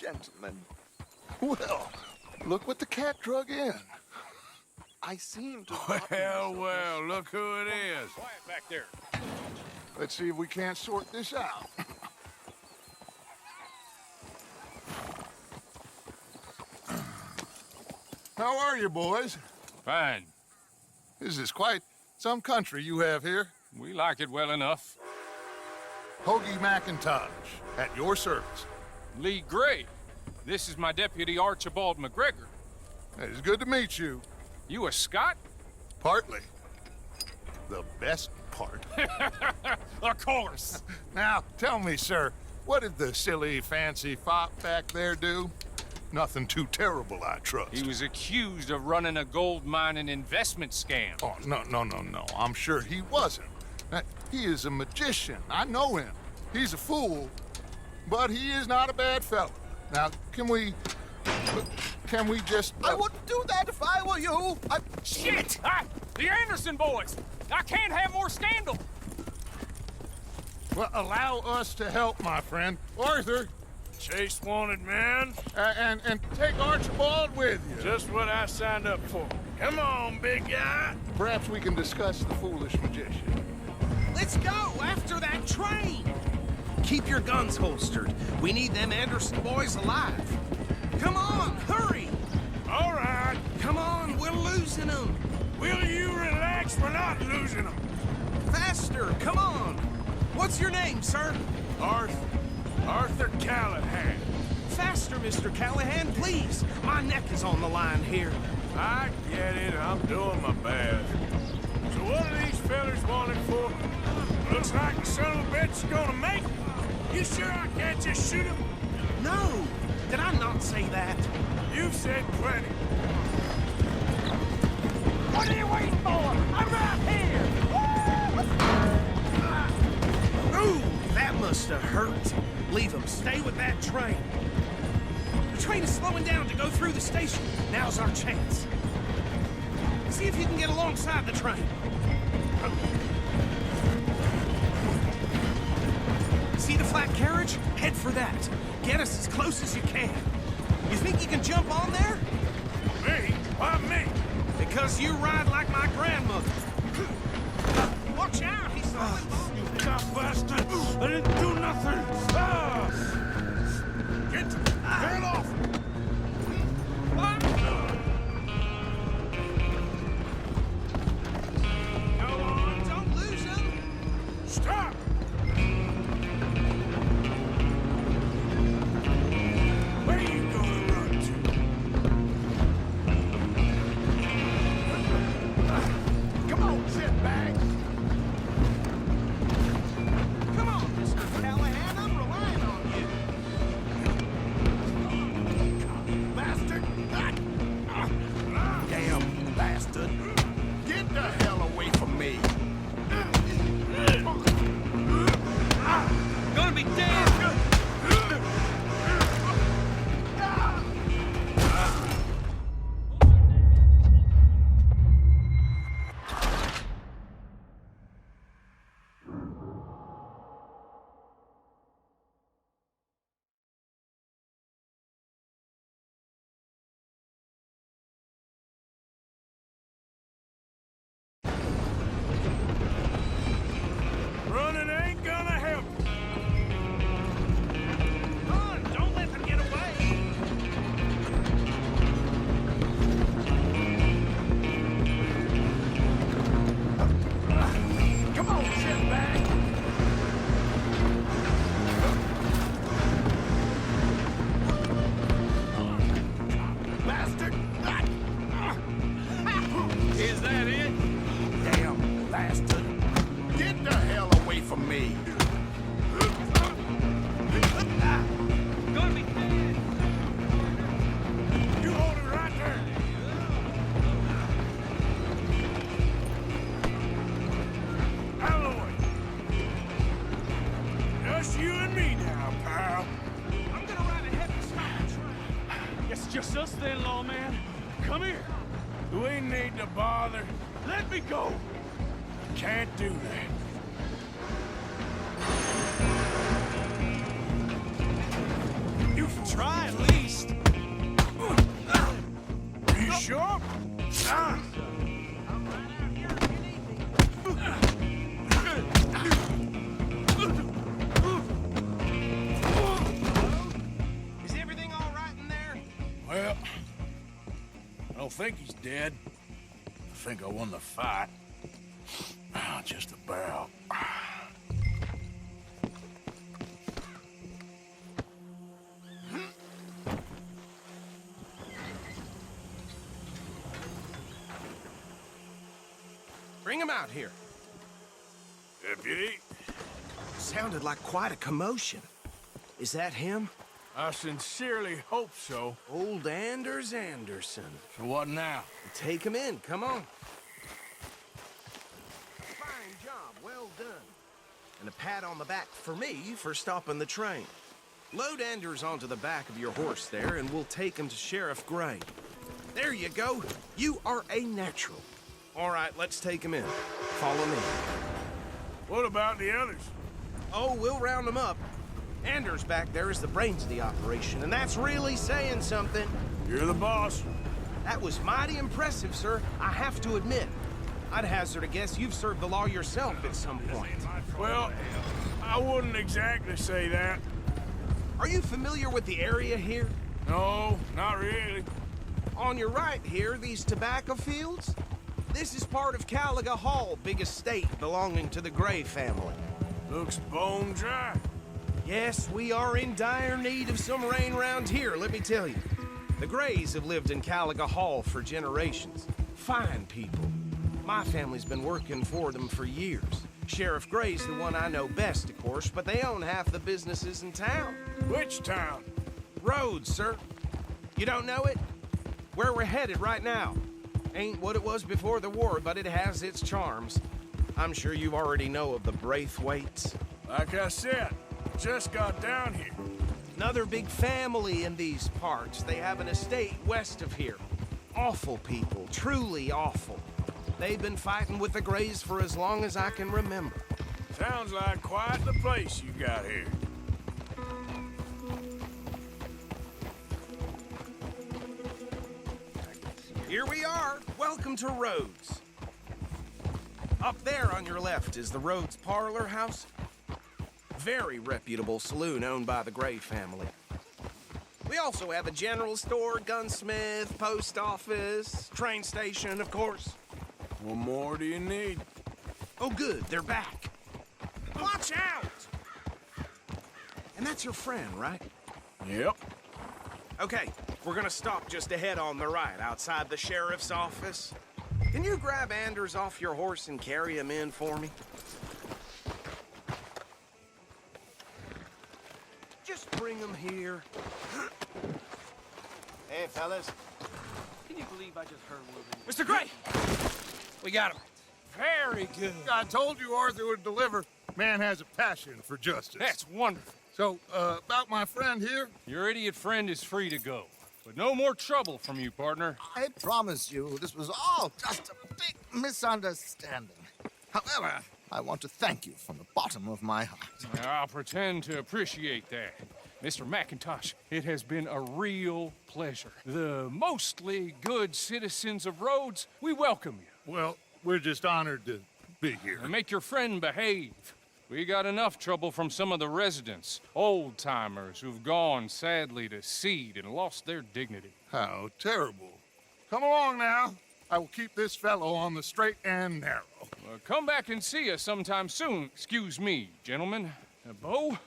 gentlemen. Well, look what the cat drug in. I seem to... Well, look who it is. Quiet back there. Let's see if we can't sort this out. How are you, boys? Fine. This is quite some country you have here. We like it well enough. Hoagie McIntosh, at your service. Lee Gray. This is my deputy Archibald McGregor. It's good to meet you. You a Scot? Partly. The best part. Of course. Now, tell me, sir, what did the silly, fancy fop back there do? Nothing too terrible, I trust. He was accused of running a gold mining investment scam. Oh, no. I'm sure he wasn't. He is a magician. I know him. He's a fool, but he is not a bad fellow. Now, can we just... I wouldn't do that if I were you. Shit! The Anderson boys! I can't have more scandal! Well, allow us to help, my friend. Arthur, Chase wanted man. and take Archibald with you. Just what I signed up for. Come on, big guy. Perhaps we can discuss the foolish magician. Let's go after that train! Keep your guns holstered. We need them Anderson boys alive. Come on, hurry! All right. Come on, we're losing them. Will you relax? We're not losing them. Faster, come on. What's your name, sir? Arthur Callahan. Faster, Mr. Callahan, please. My neck is on the line here. I get it. I'm doing my best. So what are these fellas wanted for? Looks like the son of a bitch is gonna make it. You sure I can't just shoot him? No, did I not say that? You've said plenty. What are you waiting for? I'm right here! Ooh, that must have hurt. Leave him. Stay with that train. The train is slowing down to go through the station. Now's our chance. See if you can get alongside the train. See the flat carriage? Head for that. Get us as close as you can. You think you can jump on there? Me? Why me? Because you ride like my grandmother. Watch out, he's throwing bombs. You cop bastard! I didn't do nothing! Get off! Go on, don't lose him. Stop! Where are you gonna run to? Come on, shitbags. Come on, Mr. Callahan, I'm relying on you. Bastard! Damn bastard! Get the hell away from me! Gonna be dead. Running ain't gonna help. Come on, don't let them get away. Come on, shitbag! Bastard! Is that it? Damn bastard! Get the hell away from me! Gonna be dead. You hold it right there. Alloy. Just you and me now, pal. I'm gonna ride ahead and stop the train. It's just us then, lawman. Come here. We need to bother. Let me go. Can't do that. You can try it, don't think he's dead. I think I won the fight. Just about. Bring him out here. Deputy, Sounded like quite a commotion. Is that him? I sincerely hope so. Old Anders Anderson. So what now? Take him in, come on. Fine job, well done. And a pat on the back for me for stopping the train. Load Anders onto the back of your horse there, and we'll take him to Sheriff Gray. There you go. You are a natural. All right, let's take him in. Follow me. What about the others? Oh, we'll round them up. Anders back there is the brains of the operation, and that's really saying something. You're the boss. That was mighty impressive, sir. I have to admit. I'd hazard a guess you've served the law yourself at some point. Well, I wouldn't exactly say that. Are you familiar with the area here? No, not really. On your right here, these tobacco fields? This is part of Caliga Hall, big estate belonging to the Gray family. Looks bone dry. Yes, we are in dire need of some rain round here, let me tell you. The Grays have lived in Caliga Hall for generations. Fine people. My family's been working for them for years. Sheriff Gray's the one I know best, of course, but they own half the businesses in town. Which town? Rhodes, sir. You don't know it? Where we're headed right now. Ain't what it was before the war, but it has its charms. I'm sure you already know of the Braithwaites. Like I said, just got down here. Another big family in these parts. They have an estate west of here. Awful people, truly awful. They've been fighting with the Grays for as long as I can remember. Sounds like quite the place you got here. Here we are. Welcome to Rhodes. Up there on your left is the Rhodes Parlor House. Very reputable saloon owned by the Gray family. We also have a general store, gunsmith, post office, train station, of course. What more do you need? Oh, good, they're back. Watch out! And that's your friend, right? Yep. Okay, we're gonna stop just ahead on the right, outside the sheriff's office. Can you grab Anders off your horse and carry him in for me? Just bring him here. Hey, fellas. Can you believe I just heard one of them? Mr. Gray! We got him. Very good. I told you Arthur would deliver. Man has a passion for justice. That's wonderful. So, about my friend here? Your idiot friend is free to go. But no more trouble from you, partner. I promise you, this was all just a big misunderstanding. However, I want to thank you from the bottom of my heart. I'll pretend to appreciate that. Mr. McIntosh, it has been a real pleasure. The mostly good citizens of Rhodes, we welcome you. Well, we're just honored to be here. And make your friend behave. We got enough trouble from some of the residents, old-timers who've gone, sadly, to seed and lost their dignity. How terrible. Come along now. I will keep this fellow on the straight and narrow. Come back and see us sometime soon. Excuse me, gentlemen. Bo,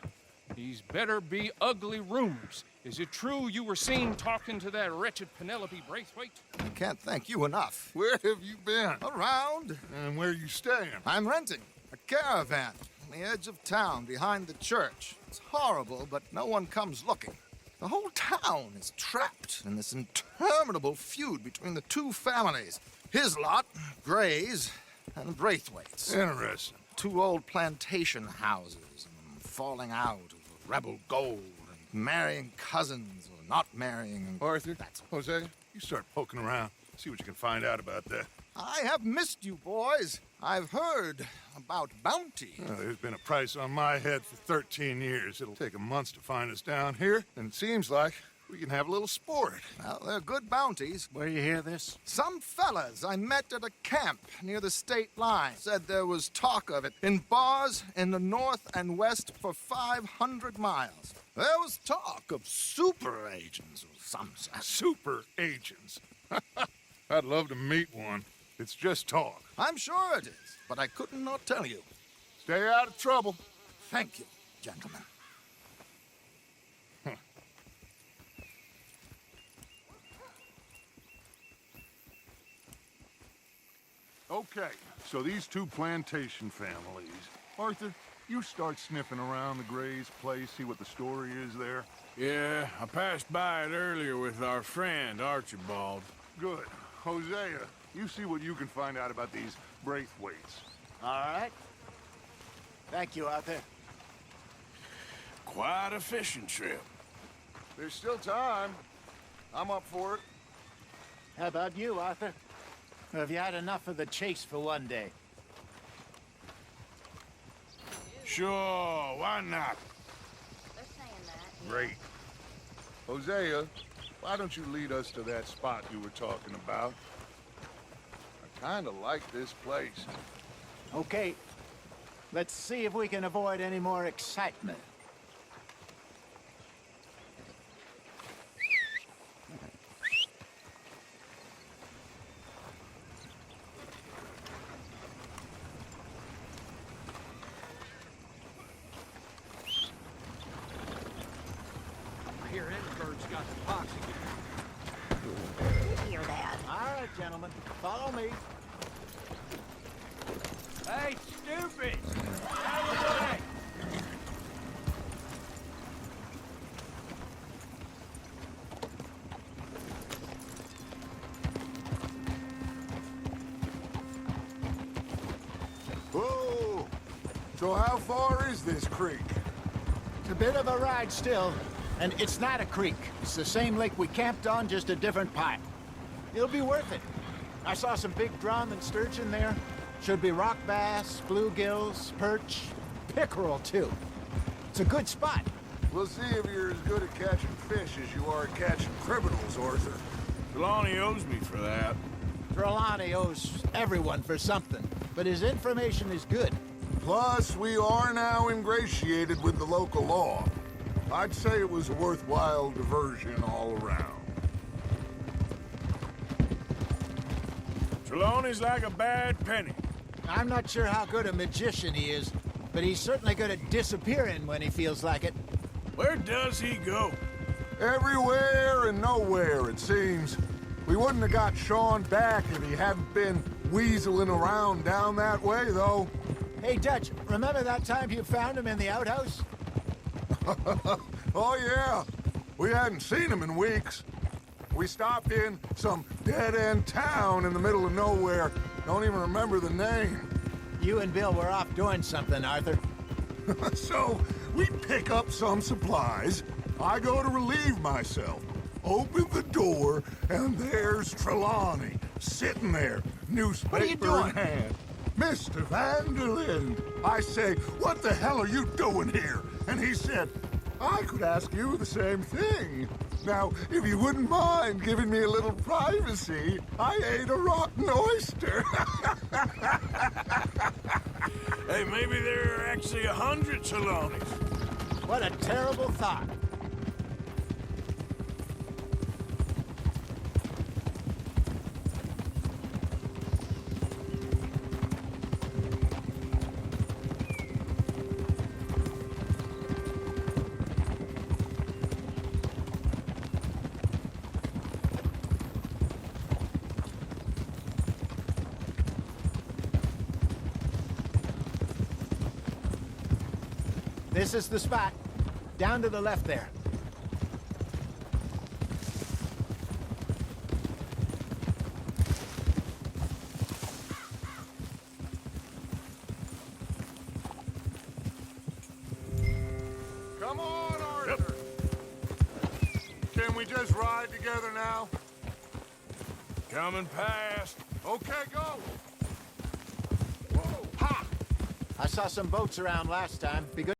these better be ugly rumors. Is it true you were seen talking to that wretched Penelope Braithwaite? I can't thank you enough. Where have you been? Around, And where you staying? I'm renting a caravan on the edge of town behind the church. It's horrible, but no one comes looking. The whole town is trapped in this interminable feud between the two families. His lot, Gray's, and Braithwaite's. Interesting. Two old plantation houses, and falling out over rebel gold, and marrying cousins or not marrying. Arthur, Jose, you start poking around. See what you can find out about that. I have missed you, boys. I've heard about bounty. There's been a price on my head for 13 years. It'll take a month to find us down here, and it seems like we can have a little sport. Well, they're good bounties. Where you hear this? Some fellas I met at a camp near the state line said there was talk of it in bars in the north and west for 500 miles. There was talk of super agents or some such. Super agents. I'd love to meet one. It's just talk. I'm sure it is, but I could not tell you. Stay out of trouble. Thank you, gentlemen. Okay, so these two plantation families. Arthur, you start sniffing around the Gray's place, see what the story is there. Yeah, I passed by it earlier with our friend, Archibald. Good. Hosea, you see what you can find out about these Braithwaites. All right. Thank you, Arthur. Quite a fishing trip. There's still time. I'm up for it. How about you, Arthur? Or have you had enough of the chase for one day? Sure, why not? They're saying that. Great. Hosea, why don't you lead us to that spot you were talking about? I kind of like this place. Okay. Let's see if we can avoid any more excitement. I hear Edinburgh's got the pox again. Hear that? All right, gentlemen. Follow me. Hey, stupid! Out of the way! Whoa! So how far is this creek? It's a bit of a ride still, and it's not a creek. It's the same lake we camped on, just a different pipe. It'll be worth it. I saw some big drum and sturgeon there. Should be rock bass, bluegills, perch, pickerel, too. It's a good spot. We'll see if you're as good at catching fish as you are at catching criminals, Arthur. Trelawney owes me for that. Trelawney owes everyone for something, but his information is good. Plus, we are now ingratiated with the local law. I'd say it was a worthwhile diversion all around. Trelawney's like a bad penny. I'm not sure how good a magician he is, but he's certainly good at disappearing when he feels like it. Where does he go? Everywhere and nowhere, it seems. We wouldn't have got Sean back if he hadn't been weaseling around down that way, though. Hey, Dutch, remember that time you found him in the outhouse? Oh, yeah. We hadn't seen him in weeks. We stopped in some dead-end town in the middle of nowhere. Don't even remember the name. You and Bill were off doing something, Arthur. So, we pick up some supplies. I go to relieve myself. Open the door, and there's Trelawney, sitting there, newspaper What are you doing? in hand. Mr. Vanderlyn. I say, what the hell are you doing here? And he said, I could ask you the same thing. Now, if you wouldn't mind giving me a little privacy, I ate a rotten oyster. Hey, maybe there are actually 100 Trelawneys. What a terrible thought. This is the spot. Down to the left there. Come on, Arthur. Can we just ride together now? Coming past. Okay, go. I saw some boats around last time. Be good.